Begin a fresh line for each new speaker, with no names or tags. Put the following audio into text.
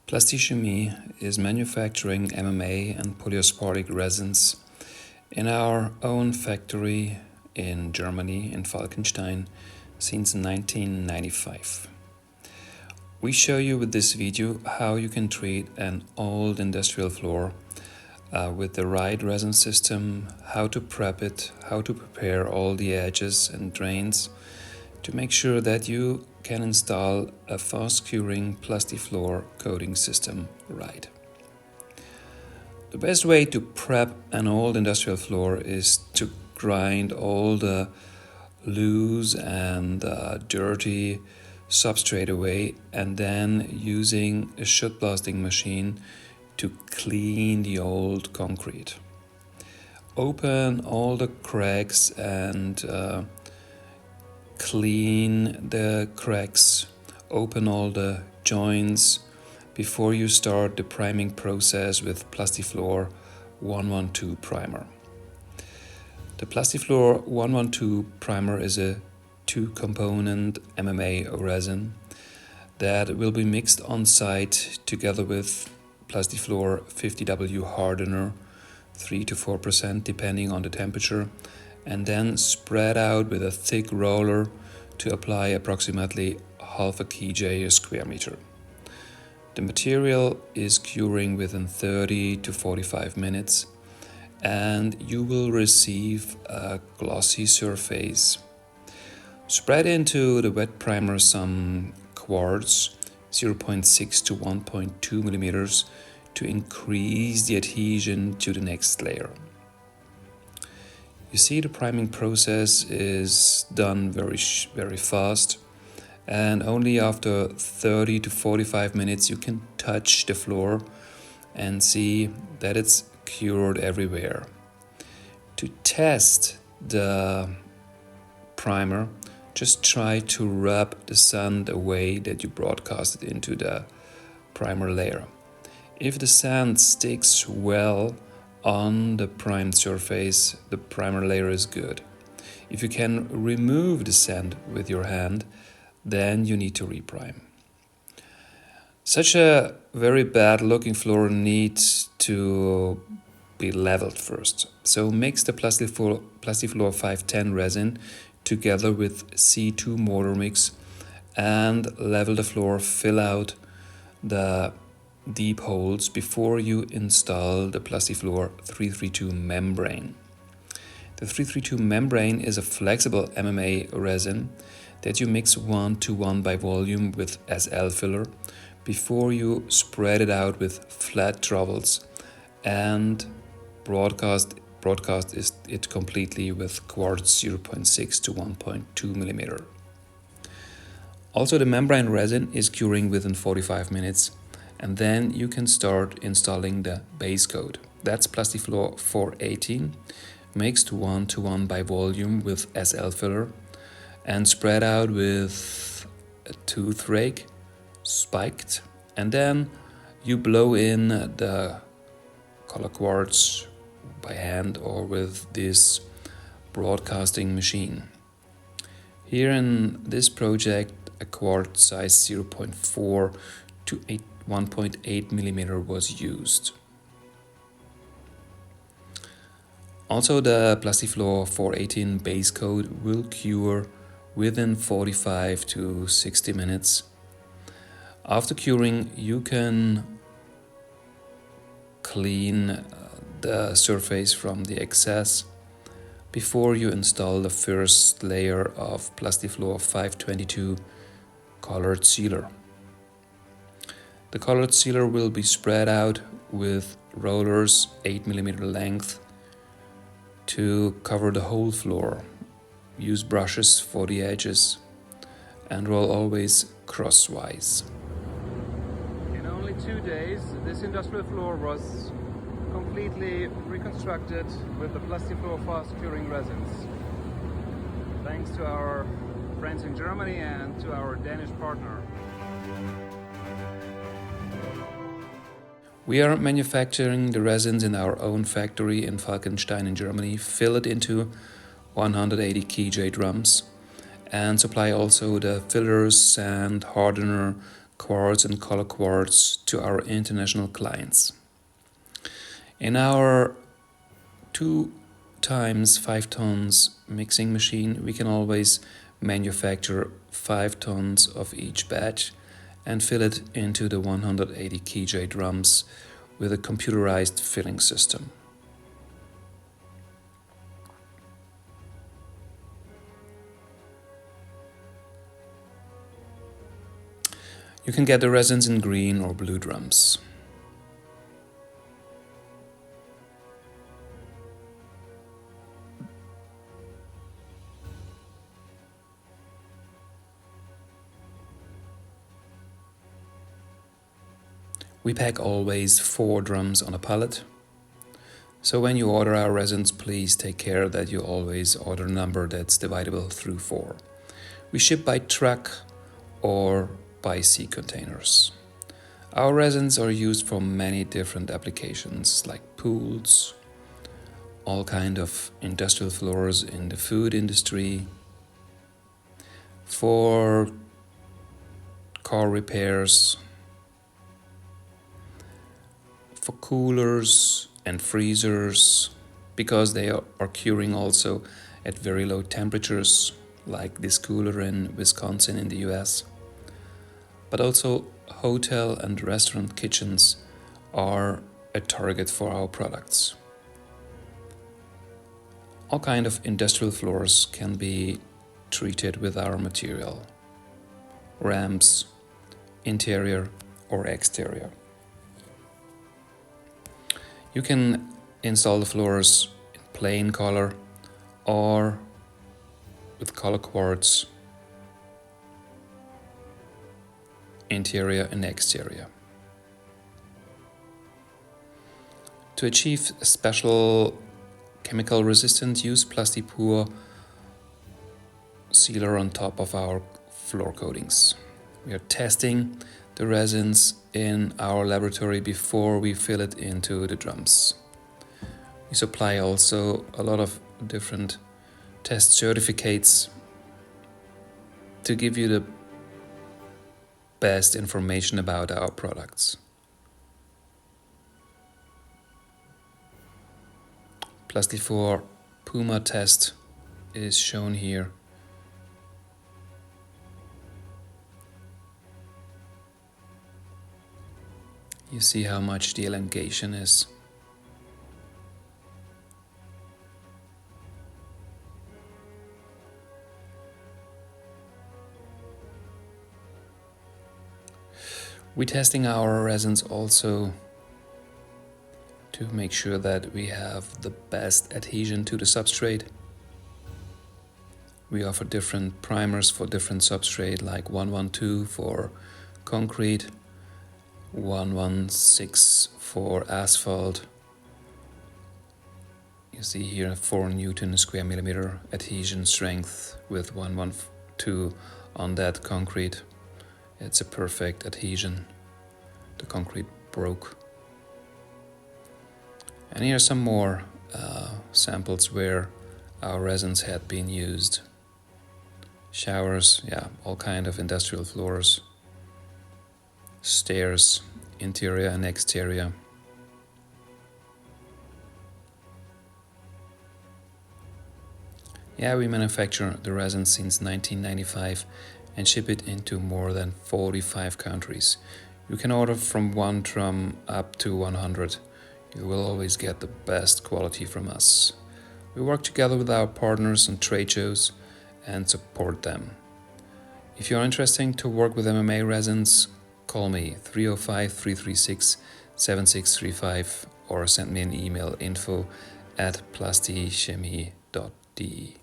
Plasti-chemie is manufacturing MMA and polyaspartic resins in our own factory in Germany, in Falkenstein, since 1995. We show you with this video how you can treat an old industrial floor with the right resin system, how to prep it, how to prepare all the edges and drains to make sure that you can install a fast-curing Plastifloor coating system right. The best way to prep an old industrial floor is to grind all the loose and dirty substrate away, and then using a shot blasting machine to clean the old concrete. Open all the cracks and clean the cracks, open all the joints before you start the priming process with Plastifloor 112 primer. The Plastifloor 112 primer is a two-component MMA resin that will be mixed on site together with Plastifloor 50W hardener, 3 to 4% depending on the temperature, and then spread out with a thick roller to apply approximately half a kJ a square meter. The material is curing within 30 to 45 minutes, and you will receive a glossy surface. Spread into the wet primer some quartz 0.6 to 1.2 millimeters to increase the adhesion to the next layer. You see, the priming process is done very fast, and only after 30 to 45 minutes you can touch the floor and see that it's cured everywhere. To test the primer, just try to rub the sand away that you broadcasted into the primer layer. If the sand sticks well on the primed surface, the primer layer is good. If you can remove the sand with your hand, then you need to reprime. Such a very bad looking floor needs to be leveled first. So mix the Plastifloor 510 resin together with C2 mortar mix and level the floor, fill out the deep holes before you install the Plastifloor 332 membrane. The 332 membrane is a flexible MMA resin that you mix 1:1 by volume with SL filler before you spread it out with flat trowels and broadcast it completely with quartz 0.6 to 1.2 millimeter. Also, the membrane resin is curing within 45 minutes, and then you can start installing the base coat. That's Plastifloor 418, mixed 1:1 by volume with SL filler and spread out with a tooth rake, spiked, and then you blow in the color quartz by hand or with this broadcasting machine. Here in this project, a quartz size 0.4 to 1.8 millimeter was used. Also, the Plastifloor 418 base coat will cure within 45 to 60 minutes. After curing, you can clean the surface from the excess before you install the first layer of Plastifloor 522 colored sealer. The colored sealer will be spread out with rollers 8 millimeter length to cover the whole floor. Use brushes for the edges and roll always crosswise.
In only 2 days, this industrial floor was completely reconstructed with the Plastifloor fast curing resins. Thanks to our friends in Germany and to our Danish partner.
We are manufacturing the resins in our own factory in Falkenstein in Germany, fill it into 180 kJ drums, and supply also the fillers, sand, hardener, quartz and color quartz to our international clients. In our 2 times 5 tons mixing machine, we can always manufacture 5 tons of each batch and fill it into the 180 kJ drums with a computerized filling system. You can get the resins in green or blue drums. We pack always 4 drums on a pallet. So when you order our resins, please take care that you always order a number that's divisible through 4. We ship by truck or by sea containers. Our resins are used for many different applications like pools, all kind of industrial floors in the food industry, for car repairs, for coolers and freezers, because they are curing also at very low temperatures, like this cooler in Wisconsin in the US. But also hotel and restaurant kitchens are a target for our products. All kind of industrial floors can be treated with our material. Ramps, interior or exterior. You can install the floors in plain color or with color quartz, interior and exterior. To achieve a special chemical resistant, use Plastifloor sealer on top of our floor coatings. We are testing the resins in our laboratory before we fill it into the drums. We supply also a lot of different test certificates to give you the best information about our products. Plastifloor Puma test is shown here. You see how much the elongation is. We're testing our resins also to make sure that we have the best adhesion to the substrate. We offer different primers for different substrate, like 112 for concrete, 116 for asphalt. You see here 4 Newton square millimeter adhesion strength with 112 on that concrete. It's a perfect adhesion. The concrete broke. And here are some more samples where our resins had been used. Showers, all kind of industrial floors. Stairs, interior and exterior. We manufacture the resin since 1995 and ship it into more than 45 countries. You can order from 1 drum up to 100. You will always get the best quality from us. We work together with our partners on trade shows and support them. If you're interested to work with MMA resins, call me 305-336-7635 or send me an email info@plasti-chemie.de.